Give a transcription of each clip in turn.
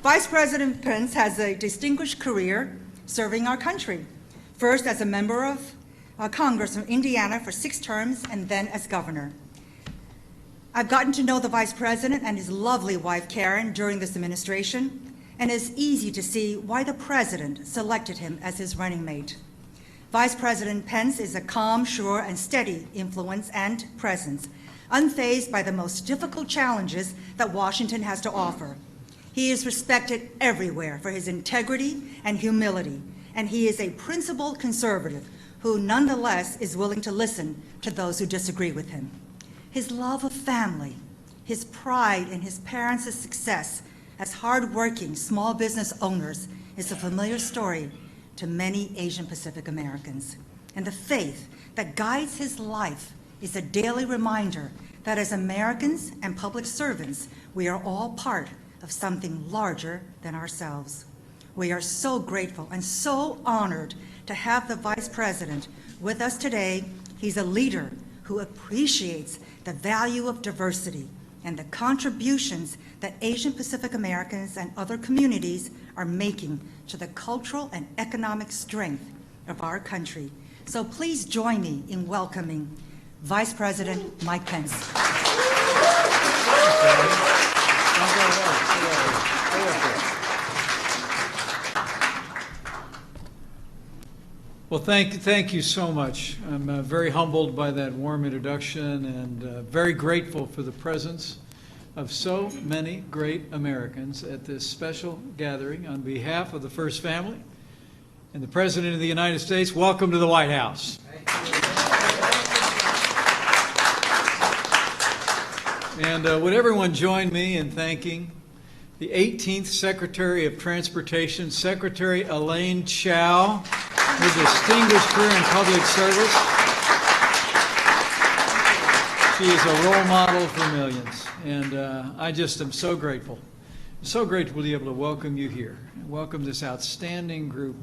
Vice President Pence has a distinguished career serving our country, first as a member of Congress from Indiana for 6 terms and then as governor. I've gotten to know the Vice President and his lovely wife, Karen, during this administration, and it's easy to see why the President selected him as his running mate. Vice President Pence is a calm, sure, and steady influence and presence, unfazed by the most difficult challenges that Washington has to offer. He is respected everywhere for his integrity and humility, and he is a principled conservative who nonetheless is willing to listen to those who disagree with him. His love of family, his pride in his parents' success as hardworking small business owners is a familiar story to many Asian Pacific Americans. And the faith that guides his life is a daily reminder that as Americans and public servants, we are all part of something larger than ourselves. We are so grateful and so honored to have the Vice President with us today. He's a leader who appreciates the value of diversity and the contributions that Asian Pacific Americans and other communities are making to the cultural and economic strength of our country. So please join me in welcoming Vice President Mike Pence. Well, thank you so much. I'm very humbled by that warm introduction and very grateful for the presence of so many great Americans at this special gathering. On behalf of the First Family and the President of the United States, welcome to the White House. And would everyone join me in thanking the 18th Secretary of Transportation, Secretary Elaine Chao, her distinguished career in public service. She is a role model for millions, and I just am so grateful. So grateful to be able to welcome you here, and welcome this outstanding group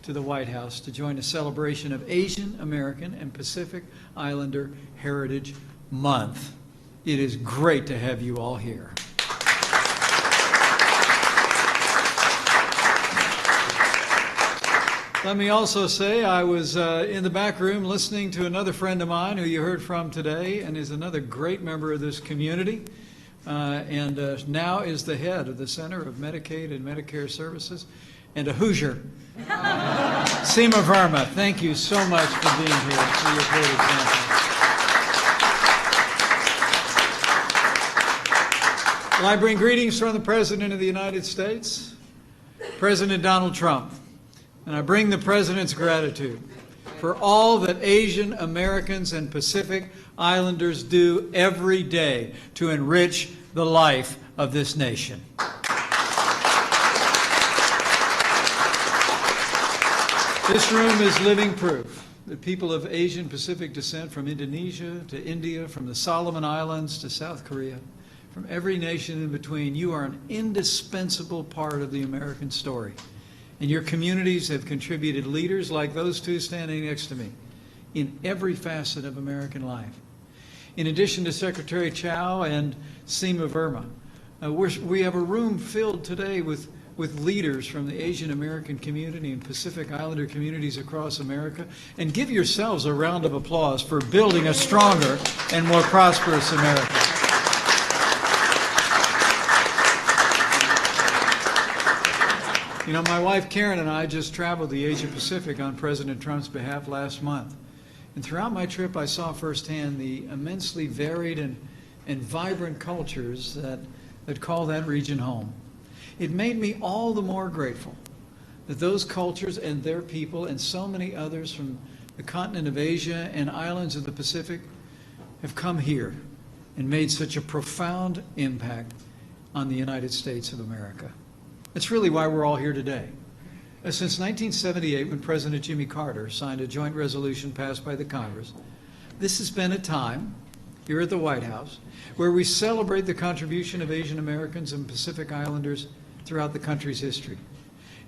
to the White House to join a celebration of Asian American and Pacific Islander Heritage Month. It is great to have you all here. Let me also say I was in the back room listening to another friend of mine who you heard from today and is another great member of this community and now is the head of the Center of Medicaid and Medicare Services and a Hoosier. Seema Verma, thank you so much for being here, for your great example. Well, I bring greetings from the President of the United States, President Donald Trump. And I bring the President's gratitude for all that Asian Americans and Pacific Islanders do every day to enrich the life of this nation. This room is living proof that people of Asian Pacific descent from Indonesia to India, from the Solomon Islands to South Korea, from every nation in between, you are an indispensable part of the American story. And your communities have contributed leaders like those two standing next to me in every facet of American life. In addition to Secretary Chao and Seema Verma, we have a room filled today with leaders from the Asian American community and Pacific Islander communities across America. And give yourselves a round of applause for building a stronger and more prosperous America. You know, my wife Karen and I just traveled the Asia Pacific on President Trump's behalf last month. And throughout my trip, I saw firsthand the immensely varied and vibrant cultures that call that region home. It made me all the more grateful that those cultures and their people and so many others from the continent of Asia and islands of the Pacific have come here and made such a profound impact on the United States of America. That's really why we're all here today. Since 1978, when President Jimmy Carter signed a joint resolution passed by the Congress, this has been a time here at the White House where we celebrate the contribution of Asian Americans and Pacific Islanders throughout the country's history.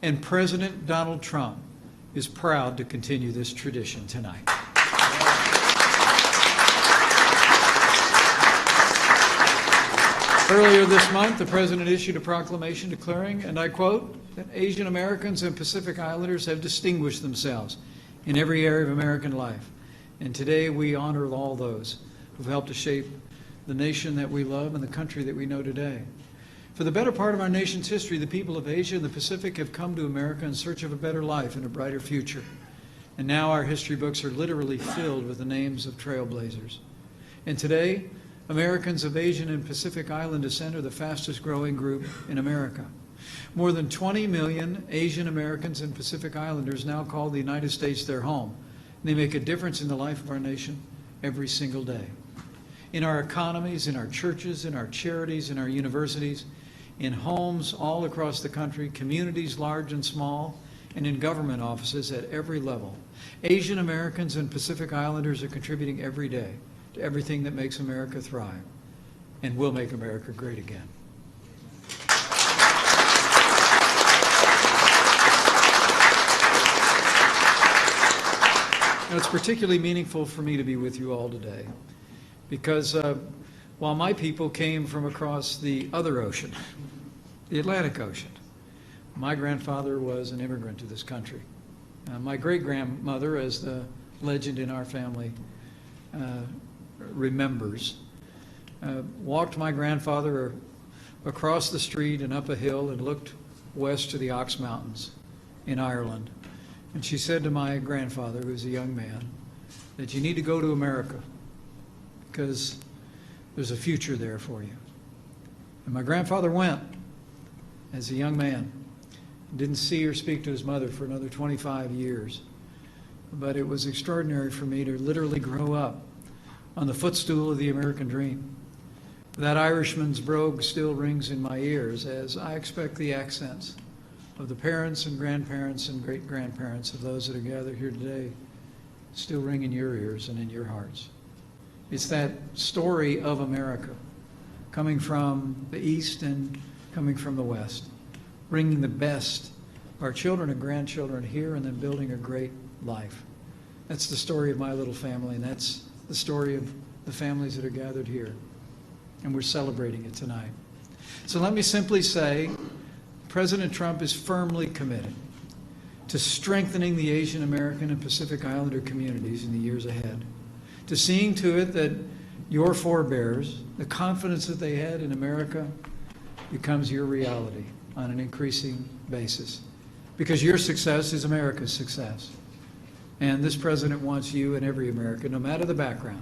And President Donald Trump is proud to continue this tradition tonight. Earlier this month, the President issued a proclamation declaring, and I quote, that Asian Americans and Pacific Islanders have distinguished themselves in every area of American life. And today we honor all those who've helped to shape the nation that we love and the country that we know today. For the better part of our nation's history, the people of Asia and the Pacific have come to America in search of a better life and a brighter future. And now our history books are literally filled with the names of trailblazers. And today, Americans of Asian and Pacific Island descent are the fastest growing group in America. More than 20 million Asian Americans and Pacific Islanders now call the United States their home. And they make a difference in the life of our nation every single day. In our economies, in our churches, in our charities, in our universities, in homes all across the country, communities large and small, and in government offices at every level. Asian Americans and Pacific Islanders are contributing every day to everything that makes America thrive and will make America great again. Now, it's particularly meaningful for me to be with you all today because while my people came from across the other ocean, the Atlantic Ocean, my grandfather was an immigrant to this country. My great-grandmother, as the legend in our family remembers, walked my grandfather across the street and up a hill and looked west to the Ox Mountains in Ireland. And she said to my grandfather, who was a young man, that you need to go to America because there's a future there for you. And my grandfather went as a young man. Didn't see or speak to his mother for another 25 years. But it was extraordinary for me to literally grow up on the footstool of the American dream. That Irishman's brogue still rings in my ears as I expect the accents of the parents and grandparents and great-grandparents of those that are gathered here today still ring in your ears and in your hearts. It's that story of America coming from the East and coming from the West, bringing the best of our children and grandchildren here and then building a great life. That's the story of my little family, and that's the story of the families that are gathered here. And we're celebrating it tonight. So let me simply say, President Trump is firmly committed to strengthening the Asian American and Pacific Islander communities in the years ahead, to seeing to it that your forebears, the confidence that they had in America, becomes your reality on an increasing basis. Because your success is America's success. And this president wants you and every American, no matter the background,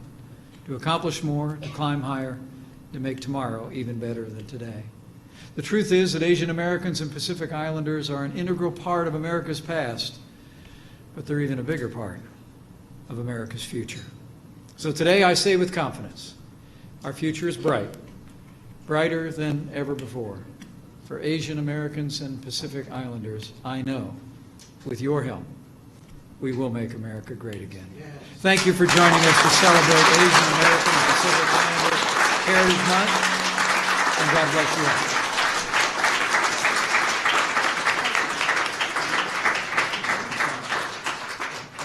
to accomplish more, to climb higher, to make tomorrow even better than today. The truth is that Asian Americans and Pacific Islanders are an integral part of America's past, but they're even a bigger part of America's future. So today I say with confidence, our future is bright, brighter than ever before. For Asian Americans and Pacific Islanders, I know, with your help, we will make America great again. Yes. Thank you for joining us to celebrate Asian American and Pacific Islander Heritage Month, and God bless you all.